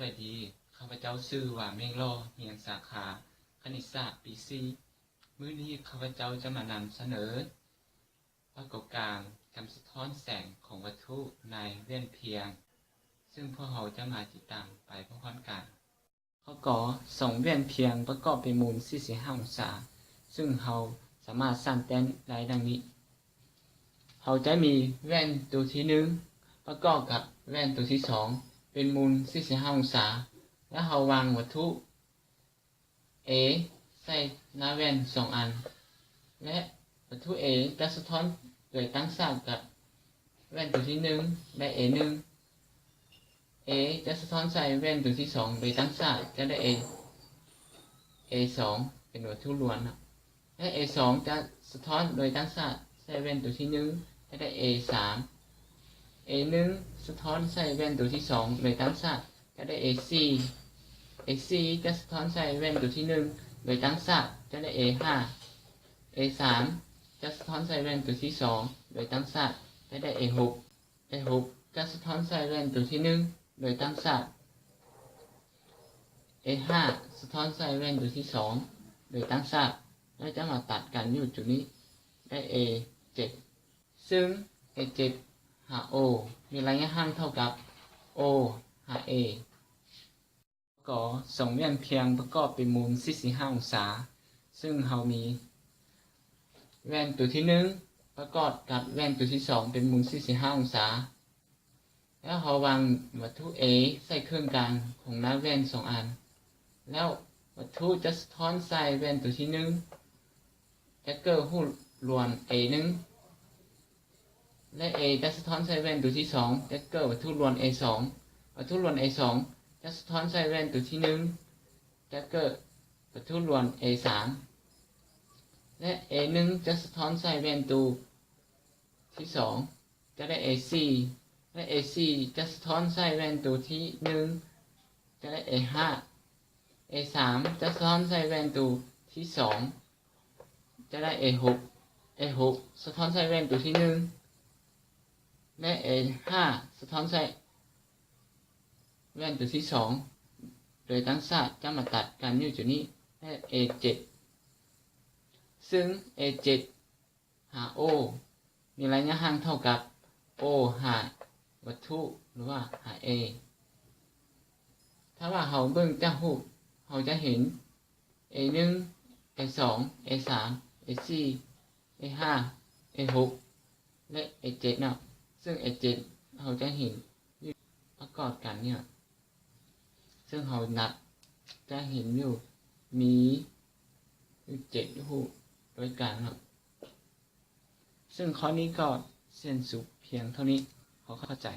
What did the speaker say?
บายดีข้าพเจ้าชื่อว่าเมงล่อเรียนสาขาคณิตศาสตร์ปี4มื้อนี้ข้าพเจ้าจะมานำเสนอปรากฏการณ์การสะท้อนแสงของวัตถุในแว่นเพียงซึ่งพวกเราจะมาติดตามไปพร้อมๆกันข้อก่อสองแว่นเพียงประกอบเป็นมุม45องศาซึ่งเราสามารถสร้างแต้นได้ดังนี้เราจะมีแว่นตัวที่1ประกอบกับแว่นตัวที่2เป็นมุม45องศาและเราวางวัตถุ A ใส่หน้าแว่น2อันและวัตถุ A จะสะท้อนโดยตั้งฉากกับแว่นตัวที่1ได้ A1 A จะสะท้อนใส่แว่นตัวที่2โดยตั้งฉากจะได้ A2 เป็นวัตถุล้วนและ A2 จะสะท้อนโดยตั้งฉากใส่แว่นตัวที่1จะได้ A3 A1 สะท้อนใส่แว่นตัวที่2โดยตั้งฉากจะได้ AC AC จะสะท้อนใส่แว่นตัวที่1โดยตั้งฉากจะได้ A5 A3 จะสะท้อนใส่แว่นตัวที่2โดยตั้งฉากจะได้ A6 A6 จะสะท้อนใส่แว่นตัวที่1โดยตั้งฉาก A5 สะท้อนใส่แว่นตัวที่2โดยตั้งฉากและจะมาตัดกันอยู่จุดนี้ได้ A7 ซึ่ง A7 หา O มีระยะห่างเท่ากับ O หา A ก็สองแว่นเพียงประกอบเป็นมุม45องศาซึ่งเรามีแว่นตัวที่1ประกอบกับแว่นตัวที่2เป็นมุม45องศาแล้วเราวางวัตถุ A ใส่เครื่องกลางของหน้าแว่น2อันแล้ววัตถุจะสะท้อนใส่แว่นตัวที่1จะเกิดหูรวน A1 และ A จะสะท้อนใส่แว่นตัวที่2จะเกิดวัตถุรวน A2 วัตถุรวน A2 จะสะท้อนใส่แว่นตัวที่1จะเกิดวัตถุรวน A3 และ A1 จะสะท้อนใส่แว่นตัวที่2จะได้ AC และ AC จะสะท้อนใส่แว่นตัวที่1จะได้ A5 A3 จะสะท้อนใส่แว่นตัวที่2จะได้ A6 A6 สะท้อนใส่แว่นตัวที่1และ A5 สะท้อนใส่แว่นตัวที่2โดยตั้งฉากจะมาตัดกันอยู่จุดนี้และ A7 ซึ่ง A7 หา O มีระยะห่างเท่ากับ O หาวัตถุหรือว่าหา A ถ้าว่าเราเบิ่งจากรูปเราจะเห็น A1 A2 A3 A4 A5 A6 และ A7 เนาะซึ่ง A7 เราจะเห็นประกอบกันเนี่ยซึ่งเรานับจะเห็นอยู่มี7รูปด้วยกันเนาะซึ่งข้อนี้ก็เส้นสุดเพียงเท่านี้เขาเข้าใจ